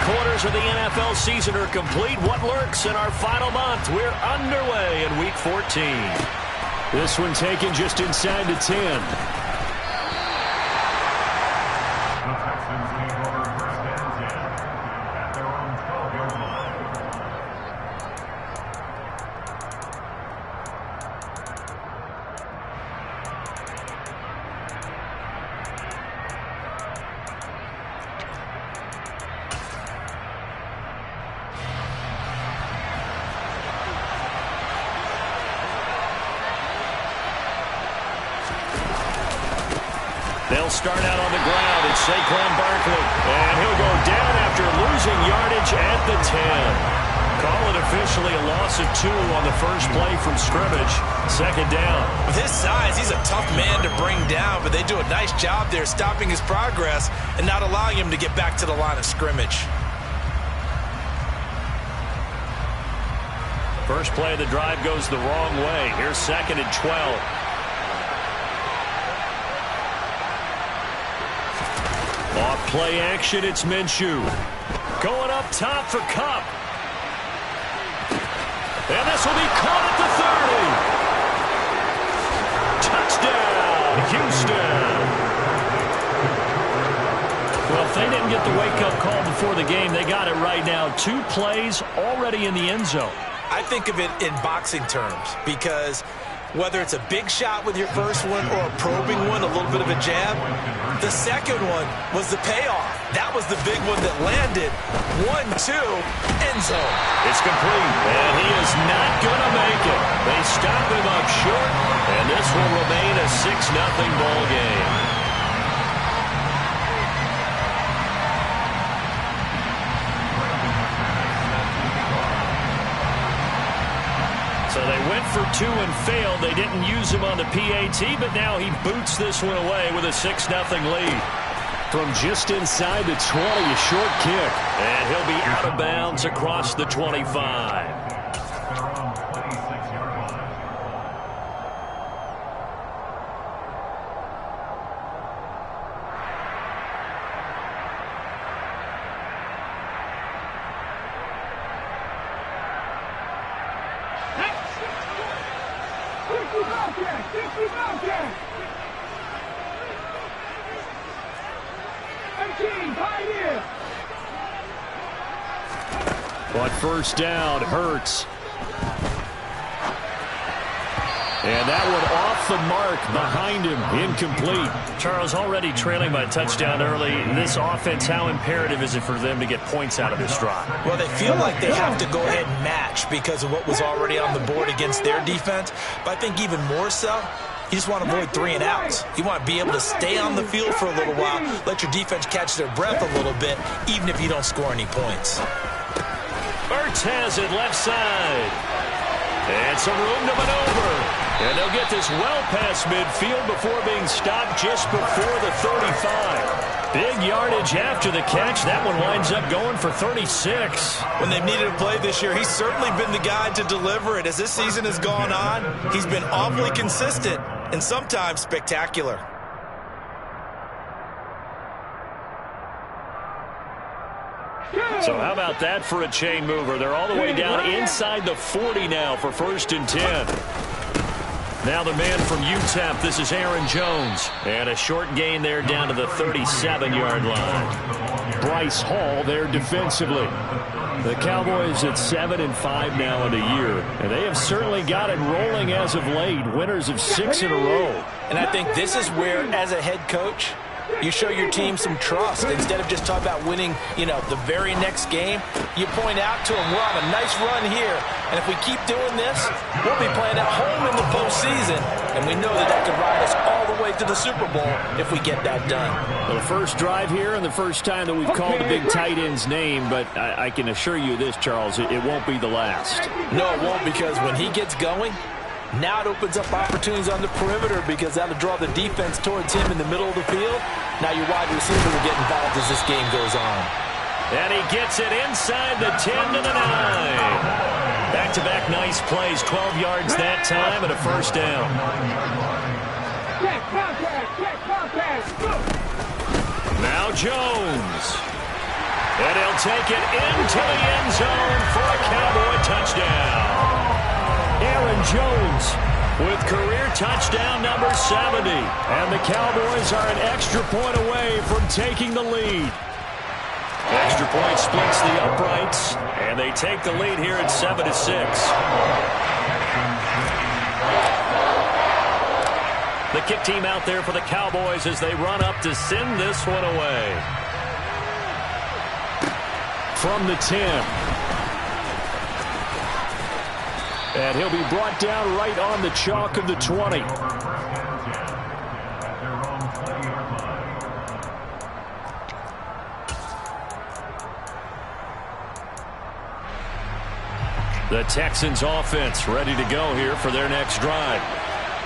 quarters of the NFL season are complete. What lurks in our final month? We're underway in Week 14. This one taken just inside the 10. They'll start out on the ground. It's Saquon Barkley. And he'll go down after losing yardage at the 10. Call it officially a loss of 2 on the first play from scrimmage. Second down. With his size, he's a tough man to bring down, but they do a nice job there stopping his progress and not allowing him to get back to the line of scrimmage. First play of the drive goes the wrong way. Here's second and 12. Off play action, it's Minshew. Going up top for Kupp. And this will be caught at the 30. Touchdown, Houston. Well, if they didn't get the wake-up call before the game, they got it right now. 2 plays already in the end zone. I think of it in boxing terms because whether it's a big shot with your first one or a probing one, a little bit of a jab, the second one was the payoff. That was the big one that landed. 1-2, end zone. It's complete, and he is not going to make it. They stop him up short, and this will remain a 6-0 ball game. So they went for 2 and failed. They didn't use him on the PAT, but now he boots this one away with a 6-0 lead. From just inside the 20, a short kick. And he'll be out of bounds across the 25. But first down, Hurts. And that one off the mark behind him, incomplete. Charles, already trailing by a touchdown early. This offense, how imperative is it for them to get points out of this drive? Well, they feel like they have to go ahead and match because of what was already on the board against their defense. But I think even more so, you just want to avoid 3 and outs. You want to be able to stay on the field for a little while, let your defense catch their breath a little bit, even if you don't score any points. Ertz has it left side. And some room to maneuver. And they'll get this well past midfield before being stopped just before the 35. Big yardage after the catch. That one winds up going for 36. When they've needed a play this year, he's certainly been the guy to deliver it. As this season has gone on, he's been awfully consistent and sometimes spectacular. So how about that for a chain mover? They're all the way down inside the 40 now for first and 10. Now the man from UTEP, this is Aaron Jones. And a short gain there down to the 37-yard line. Bryce Hall there defensively. The Cowboys at 7-5 now in a year. And they have certainly got it rolling as of late. Winners of 6 in a row. And I think this is where, as a head coach, you show your team some trust. Instead of just talking about winning, the very next game, you point out to them, we're on a nice run here. And if we keep doing this, we'll be playing at home in the postseason. And we know that could ride us all the way to the Super Bowl if we get that done. Well, the first drive here and the first time that we've called a big tight end's name, but I can assure you this, Charles, it won't be the last. No, it won't, because when he gets going, now it opens up opportunities on the perimeter because that'll draw the defense towards him in the middle of the field. Now your wide receiver will get involved as this game goes on. And he gets it inside the 10 to the 9. Back-to-back nice plays, 12 yards that time and a first down. Now Jones. And he'll take it into the end zone for a Cowboy touchdown. Aaron Jones with career touchdown number 70. And the Cowboys are an extra point away from taking the lead. Extra point splits the uprights, and they take the lead here at 7-6. The kick team out there for the Cowboys as they run up to send this one away. From the 10. And he'll be brought down right on the chalk of the 20. The Texans offense ready to go here for their next drive.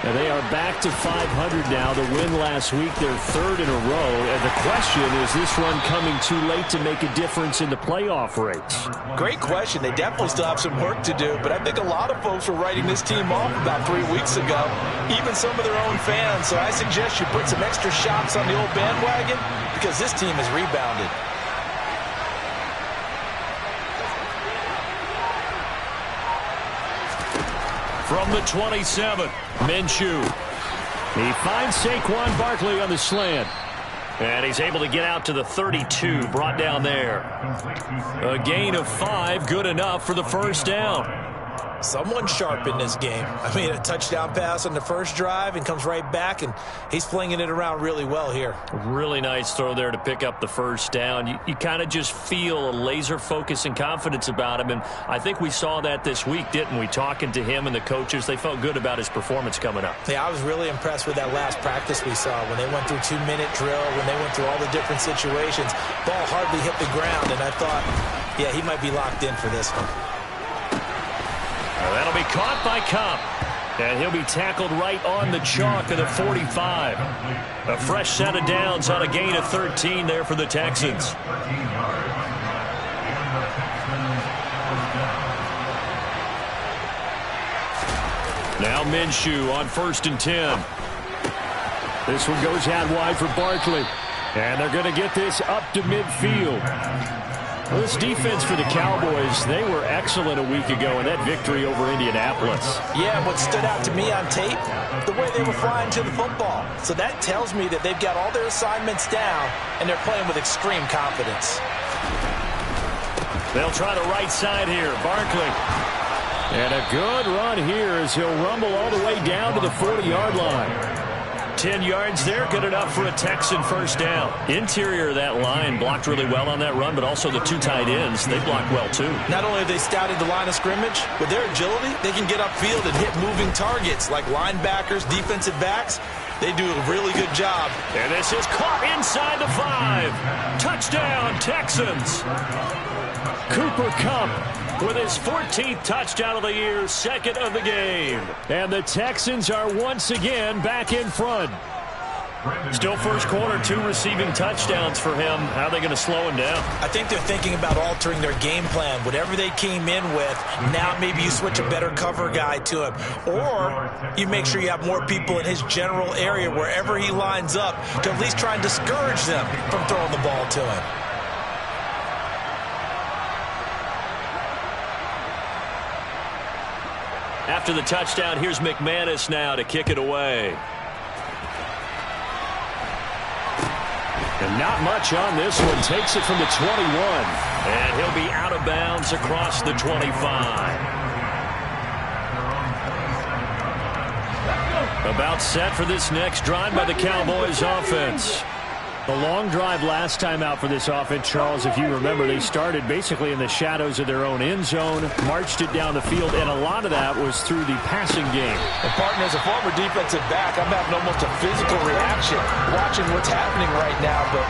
And they are back to 500 now. The win last week, their third in a row. And the question, is this run coming too late to make a difference in the playoff race? Great question. They definitely still have some work to do, but I think a lot of folks were writing this team off about 3 weeks ago, even some of their own fans. So I suggest you put some extra shots on the old bandwagon because this team has rebounded. From the 27, Minshew. He finds Saquon Barkley on the slant. And he's able to get out to the 32, brought down there. A gain of 5, good enough for the first down. Someone sharp in this game. I mean, a touchdown pass on the first drive and comes right back, and he's flinging it around really well here. Really nice throw there to pick up the first down. You kind of just feel a laser focus and confidence about him, and I think we saw that this week, didn't we? Talking to him and the coaches, they felt good about his performance coming up. Yeah, I was really impressed with that last practice we saw when they went through 2-minute drill, when they went through all the different situations. Ball hardly hit the ground, and I thought, yeah, he might be locked in for this one. That'll be caught by Cobb. And he'll be tackled right on the chalk of the 45. A fresh set of downs on a gain of 13 there for the Texans. Now Minshew on 1st and 10. This one goes out wide for Barkley. And they're going to get this up to midfield. Well, this defense for the Cowboys, they were excellent a week ago in that victory over Indianapolis. Yeah, what stood out to me on tape, the way they were flying to the football. So that tells me that they've got all their assignments down, and they're playing with extreme confidence. They'll try the right side here. Barkley. And a good run here as he'll rumble all the way down to the 40-yard line. 10 yards there, good enough for a Texan first down. Interior of that line blocked really well on that run, but also the 2 tight ends, they blocked well too. Not only have they scouted the line of scrimmage, with their agility, they can get upfield and hit moving targets like linebackers, defensive backs. They do a really good job. And this is caught inside the 5. Touchdown, Texans. Cooper Kupp with his 14th touchdown of the year, 2nd of the game. And the Texans are once again back in front. Still first quarter, 2 receiving touchdowns for him. How are they going to slow him down? I think they're thinking about altering their game plan. Whatever they came in with, now maybe you switch a better cover guy to him. Or you make sure you have more people in his general area wherever he lines up to at least try and discourage them from throwing the ball to him. After the touchdown, here's McManus now to kick it away. And not much on this one. Takes it from the 21. And he'll be out of bounds across the 25. About set for this next drive by the Cowboys offense. The long drive last time out for this offense, Charles, if you remember, they started basically in the shadows of their own end zone, marched it down the field, and a lot of that was through the passing game. And, partner, as a former defensive back, I'm having almost a physical reaction watching what's happening right now. But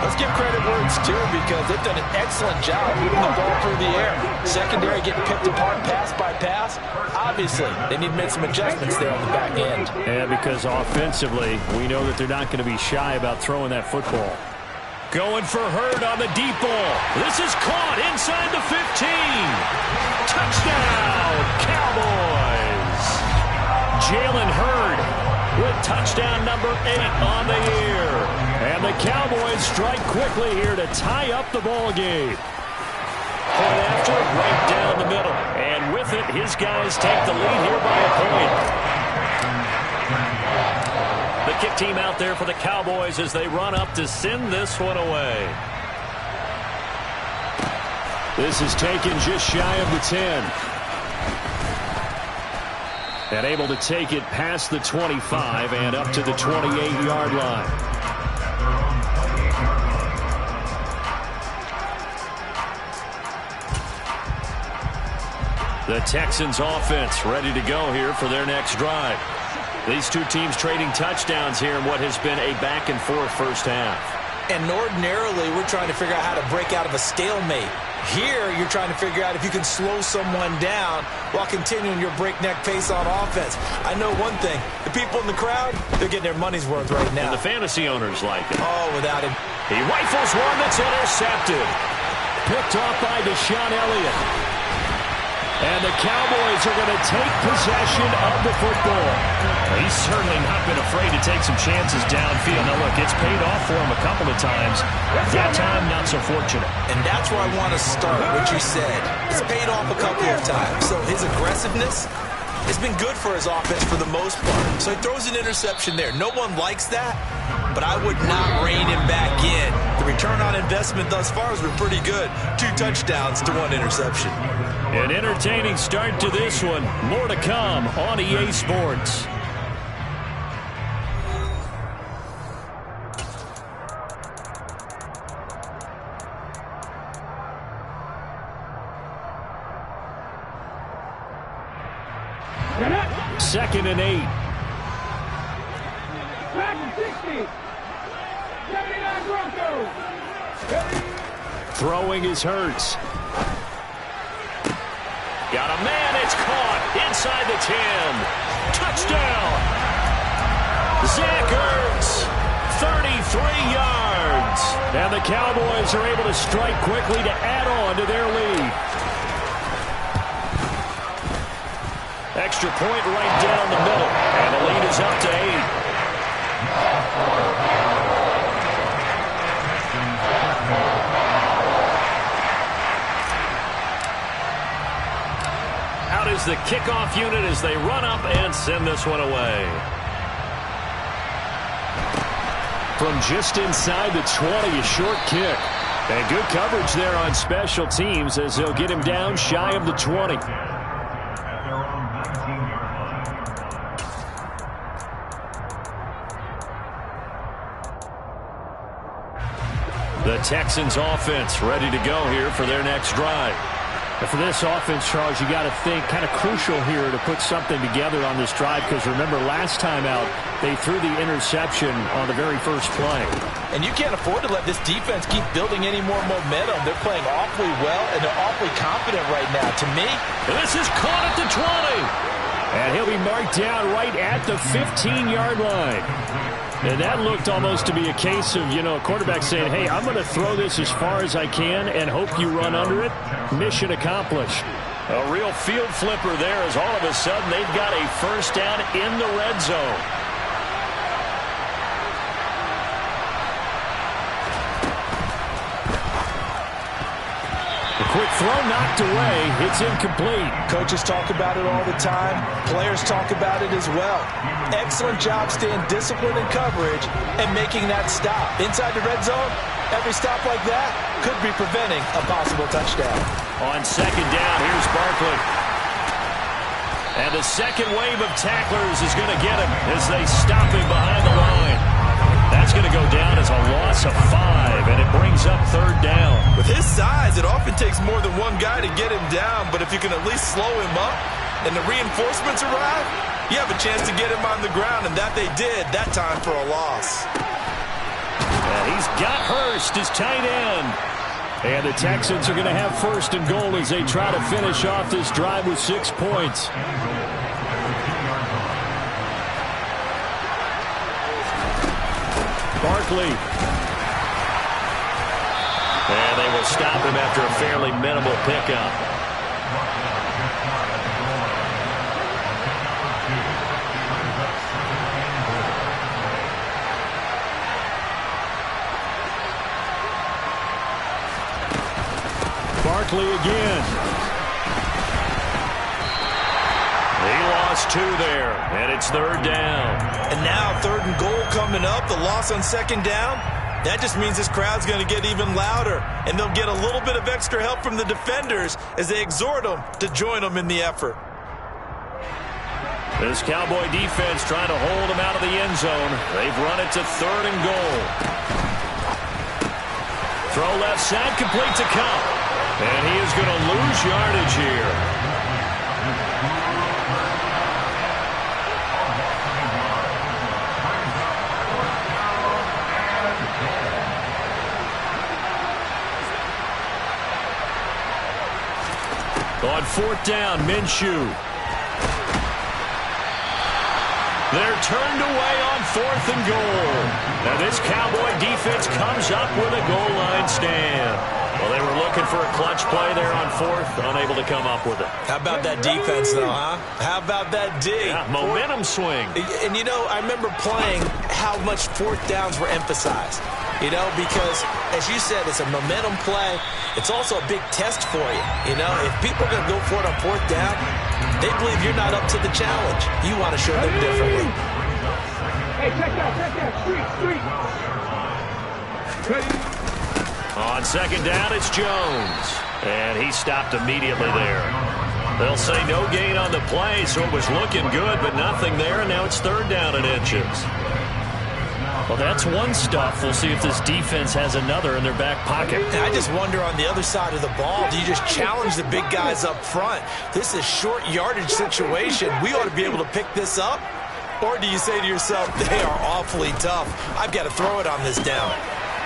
let's give credit where it's due because they've done an excellent job moving the ball through the air. Secondary getting picked apart pass by pass. Obviously, they need to make some adjustments there on the back end. Yeah, because offensively, we know that they're not going to be shy about throwing that football. Going for Hurd on the deep ball. This is caught inside the 15. Touchdown, Cowboys. Jalen Hurd with touchdown number 8 on the year. And the Cowboys strike quickly here to tie up the ball game. Point after, right down the middle. And with it, his guys take the lead here by a point. The kick team out there for the Cowboys as they run up to send this one away. This is taken just shy of the 10. And able to take it past the 25 and up to the 28-yard line. The Texans offense ready to go here for their next drive. These two teams trading touchdowns here in what has been a back-and-forth first half. And ordinarily, we're trying to figure out how to break out of a stalemate. Here, you're trying to figure out if you can slow someone down while continuing your breakneck pace on offense. I know one thing. The people in the crowd, they're getting their money's worth right now. And the fantasy owners like it. Oh, without him. He rifles one that's intercepted. Picked off by Deshaun Elliott. And the Cowboys are going to take possession of the football. He's certainly not been afraid to take some chances downfield. Now, look, it's paid off for him a couple of times. That time, not so fortunate. And that's where I want to start, what you said. It's paid off a couple of times. So his aggressiveness has been good for his offense for the most part. So he throws an interception there. No one likes that, but I would not rein him back in. The return on investment thus far has been pretty good. 2 touchdowns to 1 interception. An entertaining start to this one. More to come on EA Sports. Second and 8. Throwing is Hurts. Got a man, it's caught inside the 10. Touchdown. Zach Ertz, 33 yards. And the Cowboys are able to strike quickly to add on to their lead. Extra point right down the middle. And the lead is up to 8. Out is the kickoff unit as they run up and send this one away. From just inside the 20, a short kick. And good coverage there on special teams as they'll get him down shy of the 20. The Texans offense ready to go here for their next drive. And for this offense, Charles, you got to think kind of crucial here to put something together on this drive because remember last time out they threw the interception on the very first play. And you can't afford to let this defense keep building any more momentum. They're playing awfully well and they're awfully confident right now. To me, this is caught at the 20. And he'll be marked down right at the 15-yard line. And that looked almost to be a case of, a quarterback saying, hey, I'm going to throw this as far as I can and hope you run under it. Mission accomplished. A real field flipper there as all of a sudden they've got a first down in the red zone. A quick throw knocked away. It's incomplete. Coaches talk about it all the time. Players talk about it as well. Excellent job staying disciplined in coverage and making that stop. Inside the red zone, every stop like that could be preventing a possible touchdown. On second down, here's Barkley. And the second wave of tacklers is going to get him as they stop him behind the line. That's going to go down as a loss of 5, and it brings up third down. With his size, it often takes more than one guy to get him down, but if you can at least slow him up and the reinforcements arrive, you have a chance to get him on the ground, and that they did that time for a loss. And he's got Hurst as tight end. And the Texans are going to have first and goal as they try to finish off this drive with 6 points. Barkley. And they will stop him after a fairly minimal pickup. Barkley again. He lost 2 there, and it's 3rd down. And now 3rd and goal coming up, the loss on 2nd down. That just means this crowd's going to get even louder, and they'll get a little bit of extra help from the defenders as they exhort them to join them in the effort. This Cowboy defense trying to hold them out of the end zone. They've run it to 3rd and goal. Throw left side, complete to Cup. And he is going to lose yardage here. On 4th down, Minshew. They're turned away on 4th and goal. Now this Cowboy defense comes up with a goal line stand. Well, they were looking for a clutch play there on 4th, unable to come up with it. How about that defense, though, huh? How about that D? Yeah, momentum swing. And, you know, I remember playing how much 4th downs were emphasized. You know, because, as you said, it's a momentum play. It's also a big test for you. You know, if people are going to go for it on 4th down, they believe you're not up to the challenge. You want to show them differently. Hey, check that. Street. On 2nd down, it's Jones. And he stopped immediately there. They'll say no gain on the play, so it was looking good, but nothing there, and now it's 3rd down and inches. Well, that's one stuff. We'll see if this defense has another in their back pocket. And I just wonder on the other side of the ball, do you just challenge the big guys up front? This is short yardage situation. We ought to be able to pick this up. Or do you say to yourself, they are awfully tough. I've got to throw it on this down.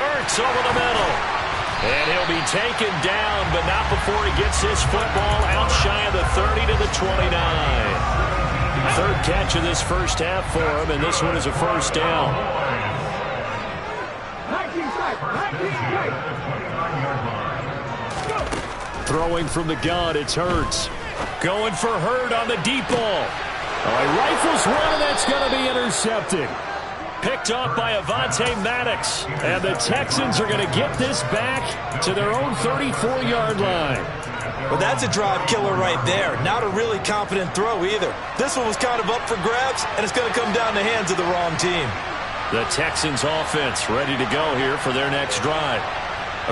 Ertz over the middle. And he'll be taken down, but not before he gets his football out shy of the 30 to the 29. 3rd catch of this first half for him, and this one is a 1st down. Throwing from the gun, it's Hurts. Going for Hurd on the deep ball. He rifles one, and that's going to be intercepted. Picked off by Avonte Maddox. And the Texans are going to get this back to their own 34-yard line. Well, that's a drive killer right there. Not a really confident throw either. This one was kind of up for grabs, and it's going to come down the hands of the wrong team. The Texans offense ready to go here for their next drive.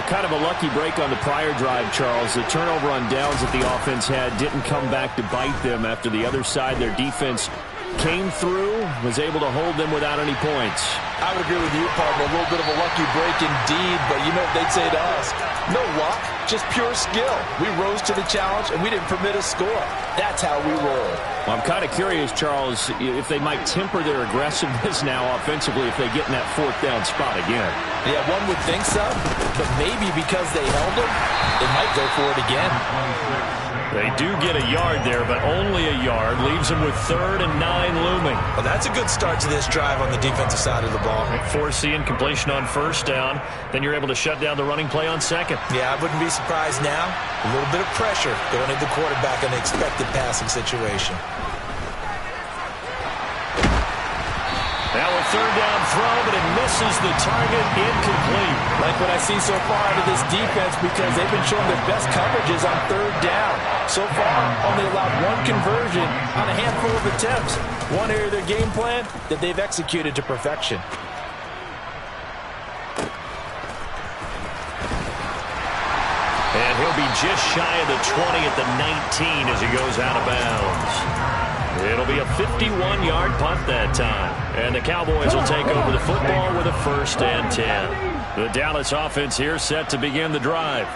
Kind of a lucky break on the prior drive, Charles. The turnover on downs that the offense had didn't come back to bite them after the other side. Their defense came through, was able to hold them without any points. I would agree with you, partner. A little bit of a lucky break indeed, but you know what they'd say to us? No luck, just pure skill. We rose to the challenge, and we didn't permit a score. That's how we roll. Well, I'm kind of curious, Charles, if they might temper their aggressiveness now offensively if they get in that 4th down spot again. Yeah, one would think so, but maybe because they held them, they might go for it again. They do get a yard there, but only a yard. Leaves them with 3rd and 9 looming. Well, that's a good start to this drive on the defensive side of the ball. Force the incompletion on 1st down. Then you're able to shut down the running play on 2nd. Yeah, I wouldn't be surprised now. A little bit of pressure going into the quarterback in the expected passing situation. Now a 3rd down throw, but it misses the target, incomplete. Like what I see so far out of this defense because they've been showing their best coverages on 3rd down. So far, only allowed 1 conversion on a handful of attempts. One area of their game plan that they've executed to perfection. And he'll be just shy of the 20 at the 19 as he goes out of bounds. It'll be a 51-yard punt that time. And the Cowboys will take over the football with a 1st and 10. The Dallas offense here set to begin the drive.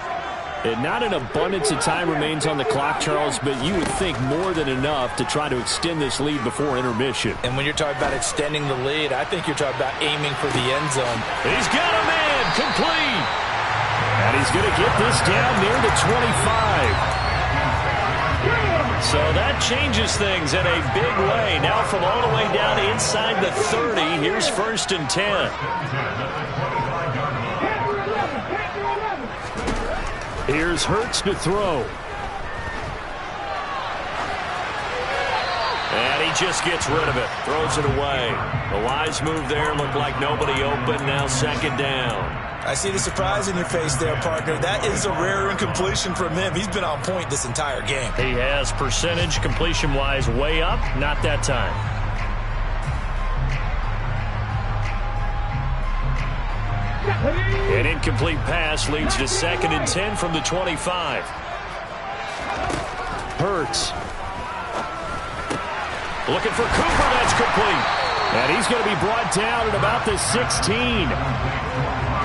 And not an abundance of time remains on the clock, Charles, but you would think more than enough to try to extend this lead before intermission. And when you're talking about extending the lead, I think you're talking about aiming for the end zone. He's got a man, complete. And he's going to get this down near the 25. So that changes things in a big way. Now from all the way down inside the 30, here's 1st and 10. Here's Hurts to throw. And he just gets rid of it, throws it away. A wise move there, looked like nobody open, now second down. I see the surprise in your face there, partner. That is a rare incompletion from him. He's been on point this entire game. He has percentage completion-wise way up, not that time. An incomplete pass leads to 2nd and 10 from the 25. Hurts. Looking for Cooper, that's complete. And he's going to be brought down at about the 16.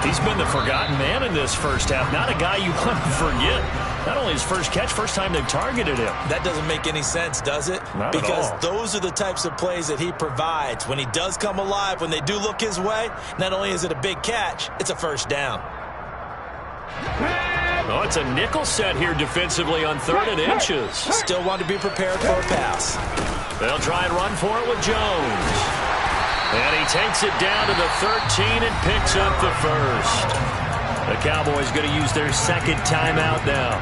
He's been the forgotten man in this first half. Not a guy you want to forget. Not only his first catch, first time they've targeted him. That doesn't make any sense, does it? Not because at all. Those are the types of plays that he provides. When he does come alive, when they do look his way, not only is it a big catch, it's a first down. Oh, it's a nickel set here defensively on 3rd and inches. Still want to be prepared for a pass. They'll try and run for it with Jones. And he takes it down to the 13 and picks up the first. The Cowboys going to use their 2nd timeout now,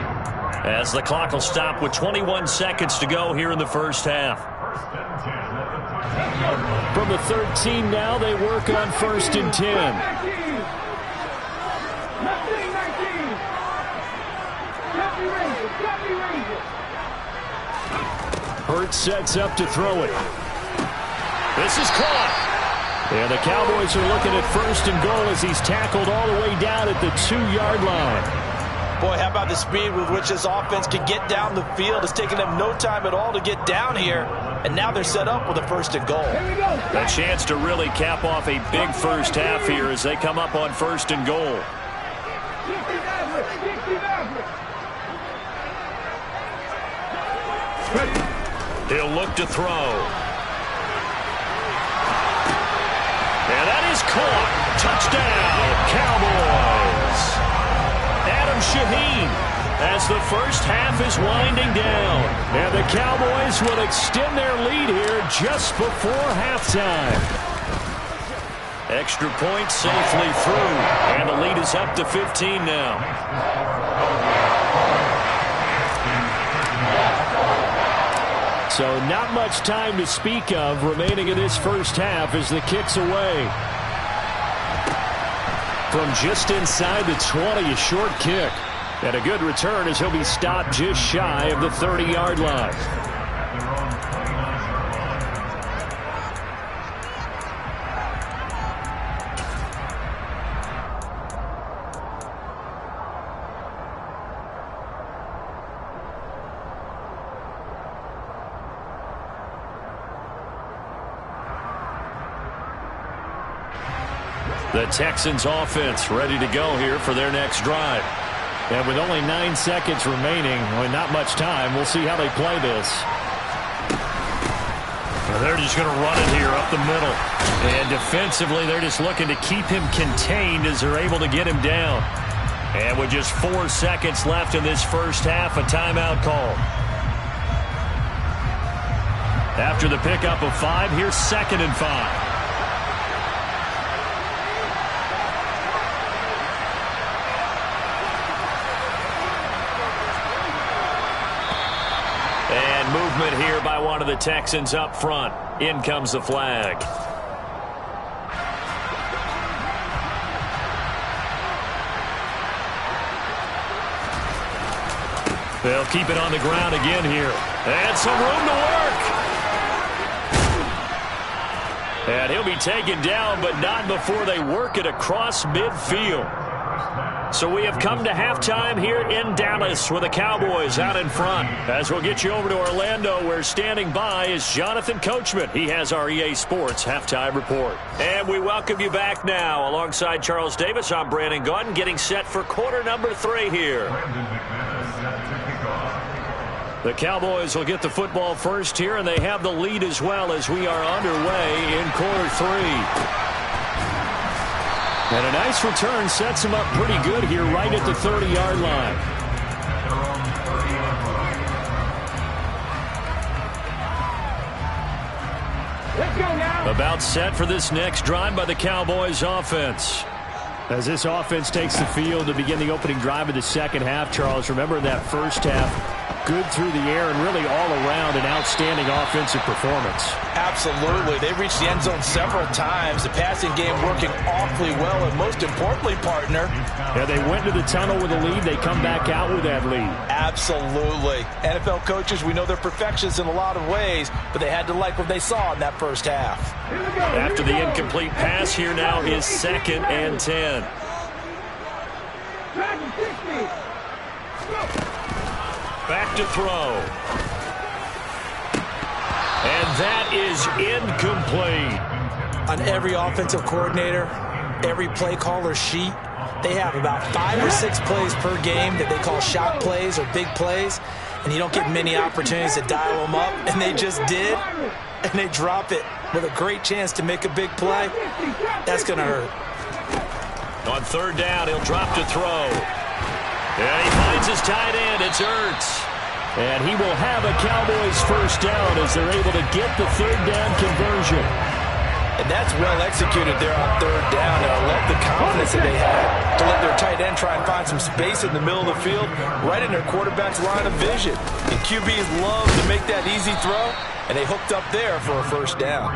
as the clock will stop with 21 seconds to go here in the first half. From the 13 now, they work on 1st and 10. Hurts sets up to throw it. This is caught. And the Cowboys are looking at 1st and goal as he's tackled all the way down at the 2-yard line. Boy, how about the speed with which this offense can get down the field? It's taken them no time at all to get down here. And now they're set up with a 1st and goal. A chance to really cap off a big first half here as they come up on 1st and goal. He'll look to throw. And that is caught. Touchdown, Cowboys. Adam Shaheen as the first half is winding down. And the Cowboys will extend their lead here just before halftime. Extra point safely through. And the lead is up to 15 now. So not much time to speak of remaining in this first half as the kick's away. From just inside the 20, a short kick. And a good return as he'll be stopped just shy of the 30-yard line. The Texans offense ready to go here for their next drive. And with only 9 seconds remaining, not much time, we'll see how they play this. Well, they're just going to run it here up the middle. And defensively, they're just looking to keep him contained as they're able to get him down. And with just 4 seconds left in this first half, a timeout call. After the pickup of 5, here's 2nd and 5. Movement here by one of the Texans up front. In comes the flag. They'll keep it on the ground again here. And some room to work. And he'll be taken down, but not before they work it across midfield. So we have come to halftime here in Dallas with the Cowboys out in front. As we'll get you over to Orlando, where standing by is Jonathan Coachman. He has our EA Sports halftime report. And we welcome you back now. Alongside Charles Davis, I'm Brandon Gaudin, getting set for quarter number 3 here. The Cowboys will get the football first here, and they have the lead as well as we are underway in quarter 3. And a nice return sets him up pretty good here right at the 30-yard line. Let's go now. About set for this next drive by the Cowboys offense. As this offense takes the field to begin the opening drive of the second half, Charles, remember in that first half, good through the air and really all around an outstanding offensive performance. Absolutely. They reached the end zone several times. The passing game working awfully well, and most importantly, partner. Yeah, they went to the tunnel with a lead. They come back out with that lead. Absolutely. NFL coaches, we know they're perfectionists in a lot of ways, but they had to like what they saw in that first half. After the incomplete pass, here now is 2nd and 10. Back to throw. And that is incomplete. On every offensive coordinator, every play caller sheet, they have about 5 or 6 plays per game that they call shot plays or big plays, and you don't get many opportunities to dial them up, and they just did, and they drop it with a great chance to make a big play. That's going to hurt. On 3rd down, he'll drop to throw. And he finds his tight end. It's Ertz. And he will have a Cowboys first down as they're able to get the 3rd down conversion. And that's well executed there on 3rd down. And I love the confidence that they had to let their tight end try and find some space in the middle of the field, right in their quarterback's line of vision. And QBs love to make that easy throw, and they hooked up there for a first down.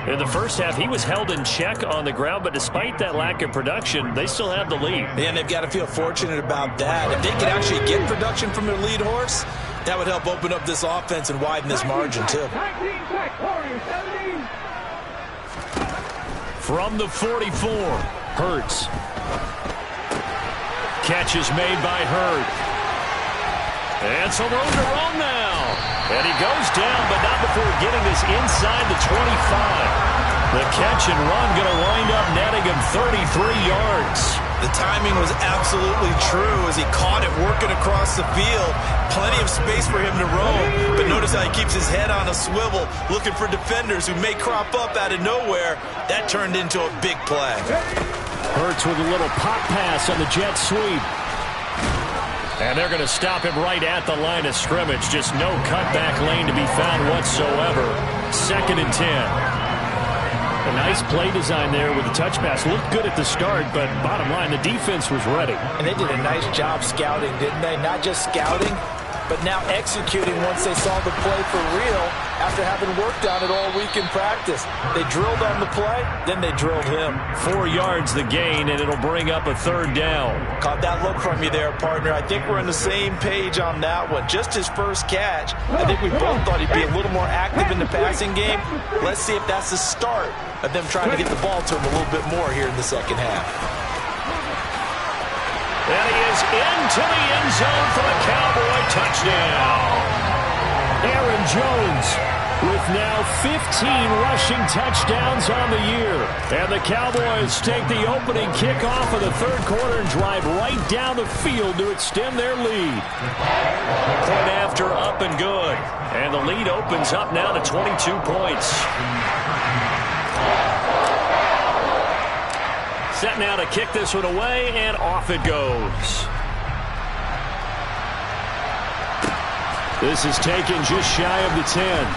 In the first half, he was held in check on the ground, but despite that lack of production, they still have the lead. And they've got to feel fortunate about that. If they can actually get production from their lead horse, that would help open up this offense and widen this margin, too. From the 44, Hurts. Catch is made by Hurts. And some room to roam now. And he goes down, but not before getting this inside the 25. The catch and run going to wind up netting him 33 yards. The timing was absolutely true as he caught it working across the field. Plenty of space for him to roam, but notice how he keeps his head on a swivel, looking for defenders who may crop up out of nowhere. That turned into a big play. Hurts with a little pop pass on the jet sweep. And they're going to stop him right at the line of scrimmage. Just no cutback lane to be found whatsoever. 2nd and 10. A nice play design there with the touch pass. Looked good at the start, but bottom line, the defense was ready. And they did a nice job scouting, didn't they? Not just scouting, but now executing once they saw the play for real after having worked on it all week in practice. They drilled on the play, then they drilled him. 4 yards the gain, and it'll bring up a 3rd down. Caught that look from you there, partner. I think we're on the same page on that one. Just his first catch. I think we both thought he'd be a little more active in the passing game. Let's see if that's the start of them trying to get the ball to him a little bit more here in the second half. And he is into the end zone for the Cowboy touchdown. Aaron Jones with now 15 rushing touchdowns on the year. And the Cowboys take the opening kickoff of the 3rd quarter and drive right down the field to extend their lead. Point after up and good. And the lead opens up now to 22 points. Set now to kick this one away, and off it goes. This is taken just shy of the 10.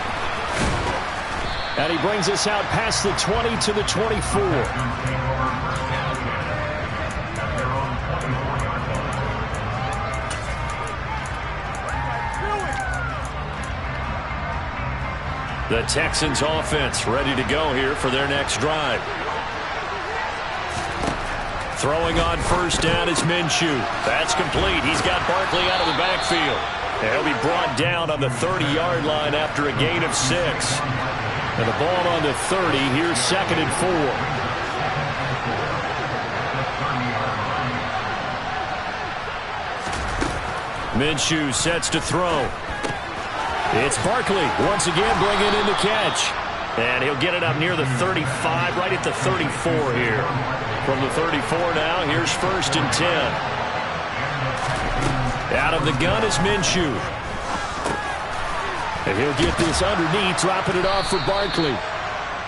And he brings us out past the 20 to the 24. The Texans offense ready to go here for their next drive. Throwing on 1st down is Minshew. That's complete. He's got Barkley out of the backfield. And he'll be brought down on the 30-yard line after a gain of 6. And the ball on the 30. Here's 2nd and 4. Minshew sets to throw. It's Barkley once again bringing in the catch. And he'll get it up near the 35, right at the 34 here. From the 34 now, here's 1st and 10. Out of the gun is Minshew. And he'll get this underneath, dropping it off for Barkley.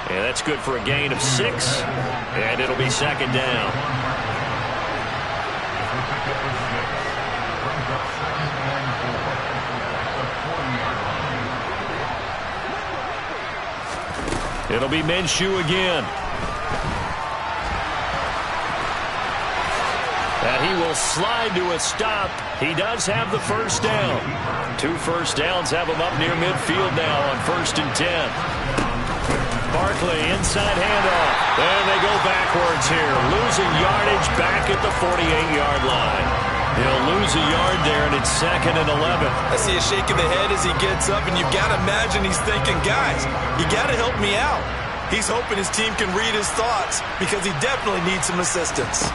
And that's good for a gain of 6. And it'll be 2nd down. It'll be Minshew again. And he will slide to a stop. He does have the first down. 2 first downs have him up near midfield now on 1st and 10. Barkley, inside handoff. And they go backwards here. Losing yardage back at the 48-yard line. He'll lose a yard there, and it's 2nd and 11. I see a shake of the head as he gets up, and you've got to imagine he's thinking, guys, you got to help me out. He's hoping his team can read his thoughts because he definitely needs some assistance.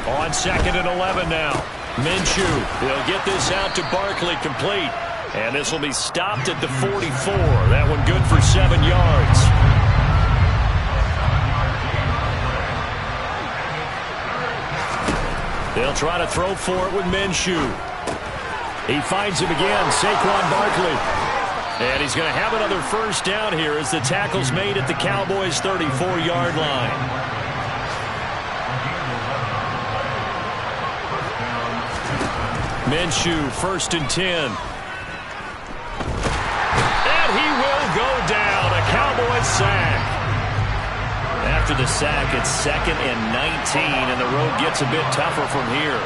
On 2nd and 11 now. Minshew, he'll get this out to Barkley complete. And this will be stopped at the 44. That one good for 7 yards. They'll try to throw for it with Minshew. He finds him again, Saquon Barkley. And he's going to have another first down here as the tackle's made at the Cowboys' 34-yard line. Minshew, 1st and 10. And he will go down. A Cowboys sack. After the sack, it's 2nd and 19, and the road gets a bit tougher from here.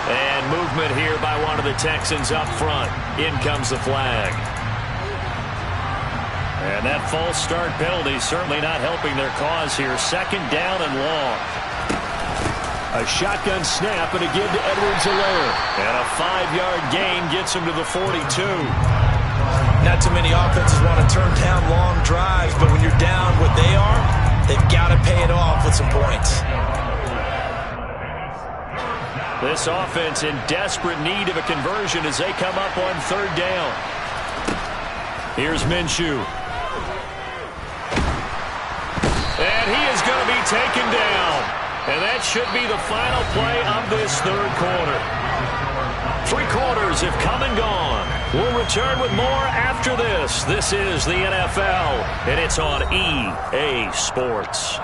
And movement here by one of the Texans up front. In comes the flag. And that false start penalty certainly not helping their cause here. 2nd down and long. A shotgun snap and again to Edwards-Helaire. And a 5-yard gain gets him to the 42. Not too many offenses want to turn down long drives, but when you're down what they are, they've got to pay it off with some points. This offense in desperate need of a conversion as they come up on 3rd down. Here's Minshew. And he is going to be taken down. And that should be the final play of this 3rd quarter. 3 quarters have come and gone. We'll return with more after this. This is the NFL, and it's on EA Sports.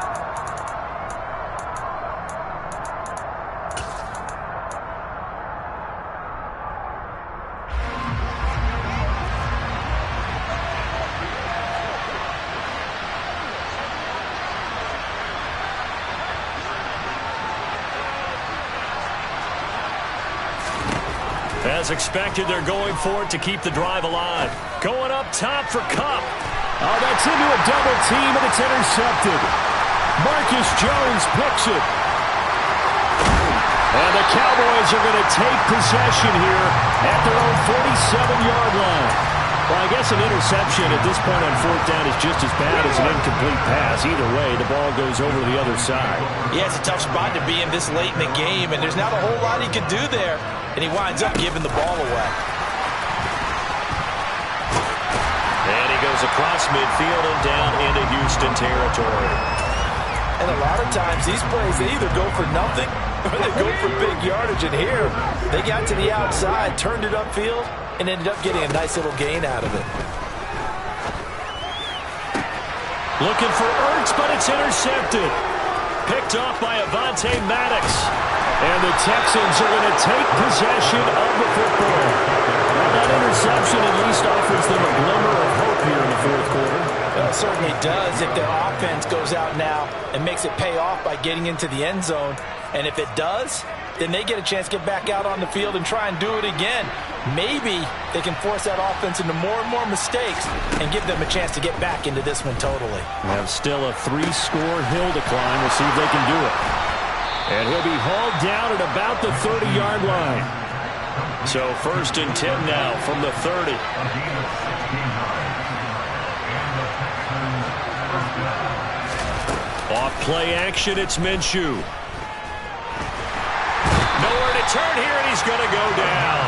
As expected, they're going for it to keep the drive alive. Going up top for Kupp. Oh, that's into a double team, and it's intercepted. Marcus Jones picks it. And the Cowboys are going to take possession here at their own 47-yard line. Well, I guess an interception at this point on 4th down is just as bad as an incomplete pass. Either way, the ball goes over to the other side. Yeah, it's a tough spot to be in this late in the game, and there's not a whole lot he can do there. And he winds up giving the ball away. And he goes across midfield and down into Houston territory. And a lot of times these plays, they either go for nothing or they go for big yardage. And here, they got to the outside, turned it upfield, and ended up getting a nice little gain out of it. Looking for Ertz, but it's intercepted. Picked off by Avonte Maddox. And the Texans are going to take possession of the football. Well, that interception at least offers them a glimmer of hope here in the 4th quarter. Well, it certainly does if their offense goes out now and makes it pay off by getting into the end zone. And if it does, then they get a chance to get back out on the field and try and do it again. Maybe they can force that offense into more and more mistakes and give them a chance to get back into this one totally. We have still a 3-score hill to climb. We'll see if they can do it. And he'll be hauled down at about the 30-yard line. So 1st and 10 now from the 30. Off play action, it's Minshew. Nowhere to turn here, and he's going to go down.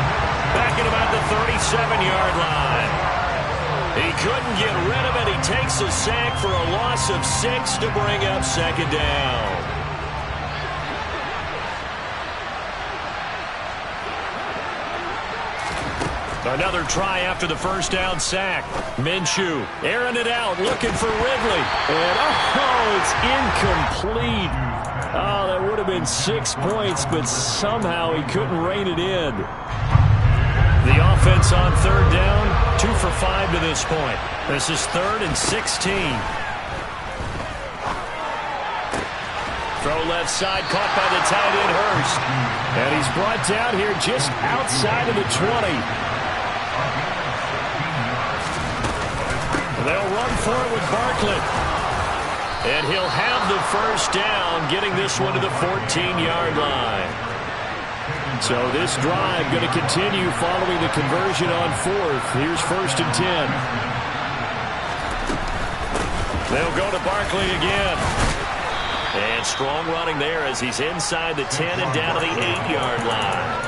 Back at about the 37-yard line. He couldn't get rid of it. He takes a sack for a loss of 6 to bring up 2nd down. Another try after the first down sack. Minshew airing it out, looking for Ridley. And, oh, it's incomplete. Oh, that would have been 6 points, but somehow he couldn't rein it in. The offense on third down, 2 for 5 to this point. This is 3rd and 16. Throw left side, caught by the tight end, Hurst. And he's brought down here just outside of the 20. They'll run for it with Barkley. And he'll have the first down, getting this one to the 14-yard line. So this drive going to continue following the conversion on 4th. Here's 1st and 10. They'll go to Barkley again. And strong running there as he's inside the 10 and down to the 8-yard line.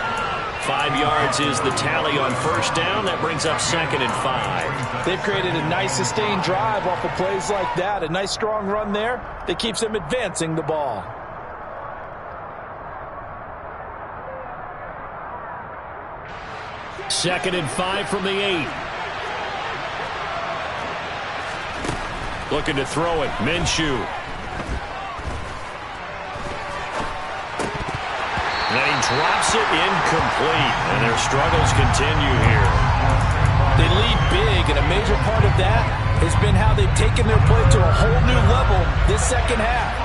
5 yards is the tally on first down. That brings up 2nd and 5. They've created a nice sustained drive off of plays like that. A nice strong run there that keeps them advancing the ball. Second and 5 from the 8. Looking to throw it. Minshew. And then he drops it incomplete. And their struggles continue here. They lead big, and a major part of that has been how they've taken their play to a whole new level this second half.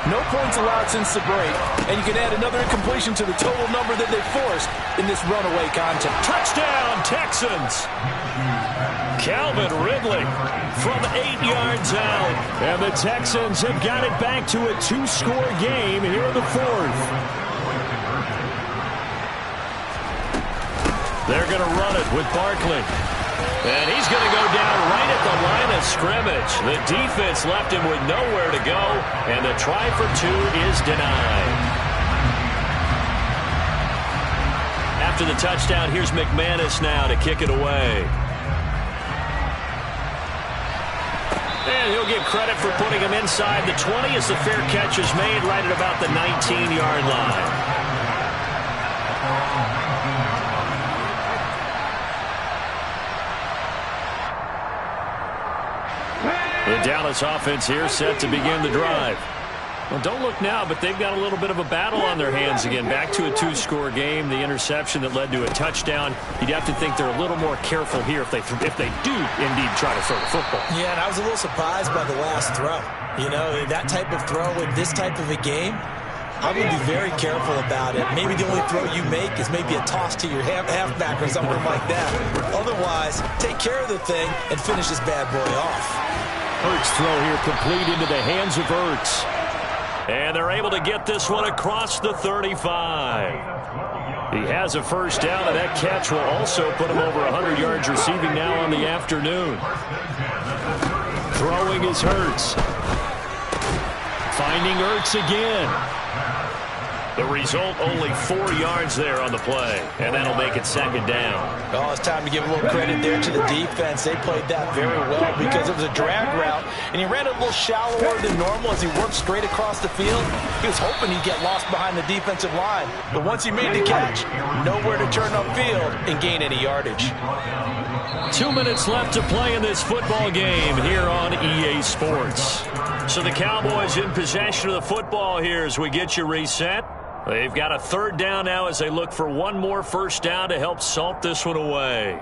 No points allowed since the break, and you can add another incompletion to the total number that they forced in this runaway contest. Touchdown, Texans! Calvin Ridley from 8 yards out. And the Texans have got it back to a 2-score game here in the 4th. They're going to run it with Barkley. And he's going to go down right at the line of scrimmage. The defense left him with nowhere to go, and the try for 2 is denied. After the touchdown, here's McManus now to kick it away. And he'll get credit for putting him inside the 20 as the fair catch is made right at about the 19-yard line. The Dallas offense here set to begin the drive. Well, don't look now, but they've got a little bit of a battle on their hands again. Back to a 2-score game. The interception that led to a touchdown. You'd have to think they're a little more careful here if they do indeed try to throw the football. Yeah, and I was a little surprised by the last throw. You know, that type of throw in this type of a game, I would be very careful about it. Maybe the only throw you make is maybe a toss to your halfback or something like that. Otherwise, take care of the thing and finish this bad boy off. Hurts throw here complete into the hands of Hurts. And they're able to get this one across the 35. He has a first down, and that catch will also put him over 100 yards receiving now on the afternoon. Throwing is Hurts. Finding Hurts again. The result, only 4 yards there on the play, and that'll make it 2nd down. Oh, it's time to give a little credit there to the defense. They played that very well because it was a drag route, and he ran it a little shallower than normal as he worked straight across the field. He was hoping he'd get lost behind the defensive line, but once he made the catch, nowhere to turn upfield and gain any yardage. 2 minutes left to play in this football game here on EA Sports. So the Cowboys in possession of the football here as we get you reset. They've got a 3rd down now as they look for one more first down to help salt this one away.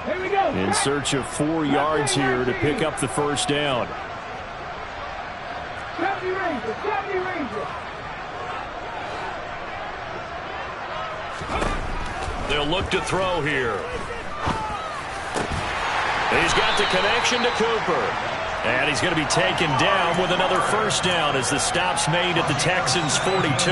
Here we go. In search of 4 yards here to pick up the first down. They'll look to throw here. He's got the connection to Cooper. And he's going to be taken down with another first down as the stop's made at the Texans' 42.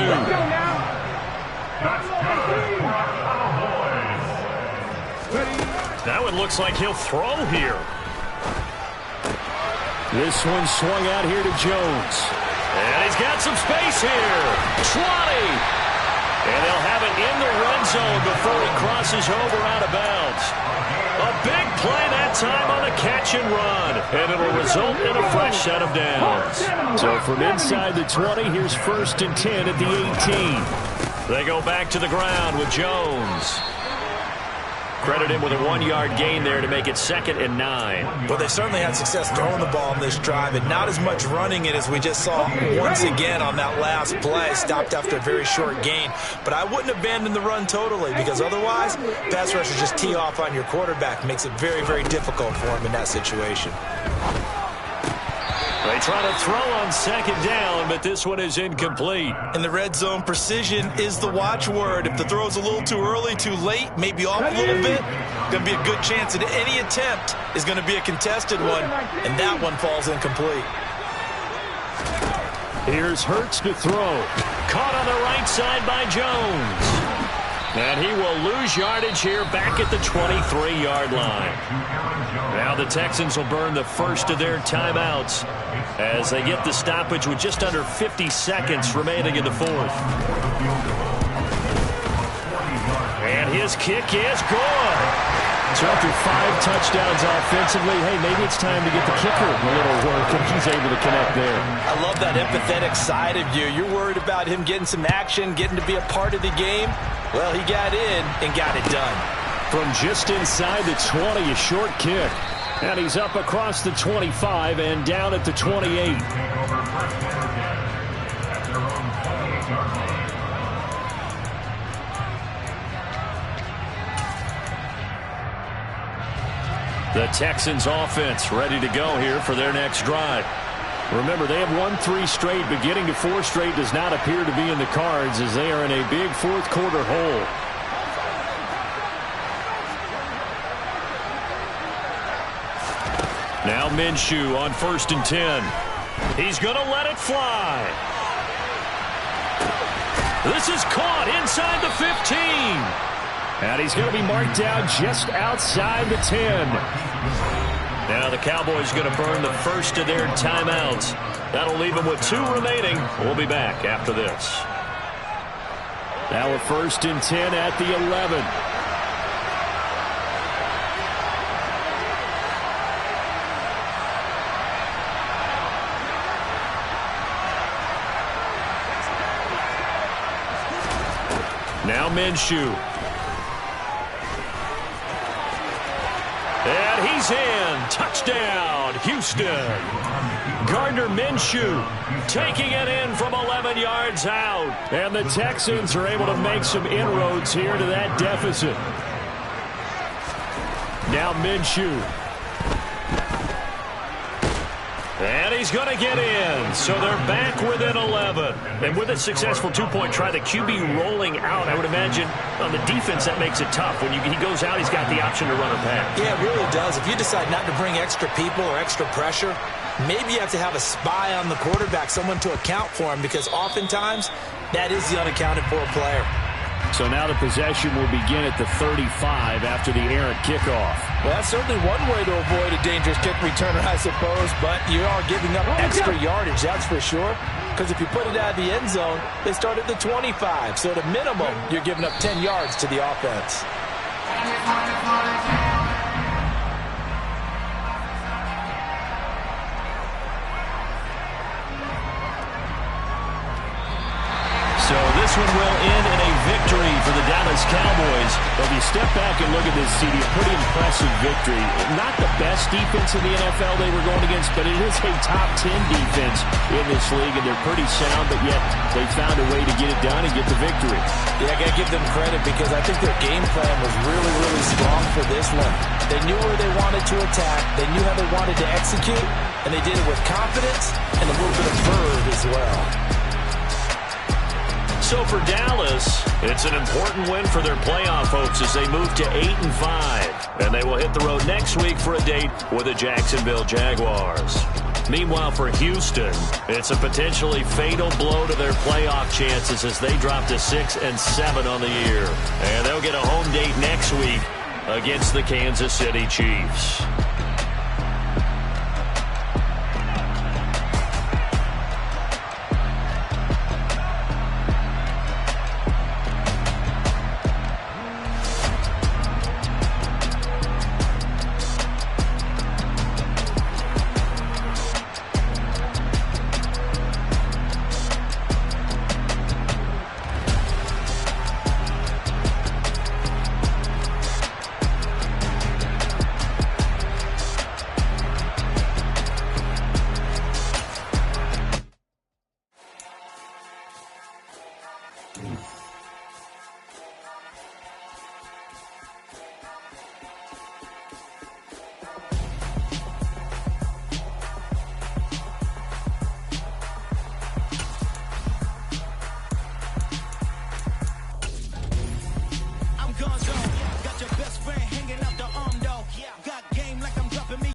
Now it looks like he'll throw here. This one swung out here to Jones. And he's got some space here. 20. And they'll have it in the red zone before he crosses over out of bounds. A big play that time on the catch and run. And it'll result in a fresh set of downs. So from inside the 20, here's 1st and 10 at the 18. They go back to the ground with Jones. Credit him with a 1-yard gain there to make it 2nd and 9. Well, they certainly had success throwing the ball on this drive, and not as much running it as we just saw once again on that last play. Stopped after a very short gain. But I wouldn't abandon the run totally, because otherwise, pass rushers just tee off on your quarterback. Makes it very, very difficult for him in that situation. They try to throw on 2nd down, but this one is incomplete. In the red zone, precision is the watchword. If the throw's a little too early, too late, maybe off a little bit, going to be a good chance that any attempt is going to be a contested one, and that one falls incomplete. Here's Hurts to throw. Caught on the right side by Jones. And he will lose yardage here back at the 23-yard line. Now the Texans will burn the first of their timeouts as they get the stoppage with just under 50 seconds remaining in the 4th. And his kick is good. So after 5 touchdowns offensively, hey, maybe it's time to get the kicker a little work, and he's able to connect there. I love that empathetic side of you. You're worried about him getting some action, getting to be a part of the game. Well, he got in and got it done. From just inside the 20, a short kick. And he's up across the 25 and down at the 28. The Texans offense ready to go here for their next drive. Remember, they have won 3 straight, but getting to 4 straight does not appear to be in the cards as they are in a big 4th quarter hole. Now Minshew on 1st and 10. He's going to let it fly. This is caught inside the 15. And he's going to be marked down just outside the 10. Now the Cowboys going to burn the first of their timeouts. That'll leave them with 2 remaining. We'll be back after this. Now a 1st and 10 at the 11. Now Minshew. And he's in. Touchdown, Houston. Gardner Minshew taking it in from 11 yards out. And the Texans are able to make some inroads here to that deficit. Now Minshew. And he's going to get in. So they're back within 11. And with a successful 2-point try, the QB rolling out, I would imagine on the defense that makes it tough. When he goes out, he's got the option to run or pass. Yeah, it really does. If you decide not to bring extra people or extra pressure, maybe you have to have a spy on the quarterback, someone to account for him, because oftentimes that is the unaccounted for player. So now the possession will begin at the 35 after the errant kickoff. Well, that's certainly one way to avoid a dangerous kick returner, I suppose, but you are giving up extra yardage, that's for sure. Because if you put it out of the end zone, they start at the 25. So at a minimum, you're giving up 10 yards to the offense. So this one will end in a victory for the Dallas Cowboys. But if you step back and look at this, CD, a pretty impressive victory. Not the best defense in the NFL they were going against, but it is a top 10 defense in this league, and they're pretty sound, but yet they found a way to get it done and get the victory. Yeah, I got to give them credit because I think their game plan was really, really strong for this one. They knew where they wanted to attack. They knew how they wanted to execute, and they did it with confidence and a little bit of verve as well. So for Dallas, it's an important win for their playoff hopes as they move to 8-5. And they will hit the road next week for a date with the Jacksonville Jaguars. Meanwhile, for Houston, it's a potentially fatal blow to their playoff chances as they drop to 6-7 on the year. And they'll get a home date next week against the Kansas City Chiefs.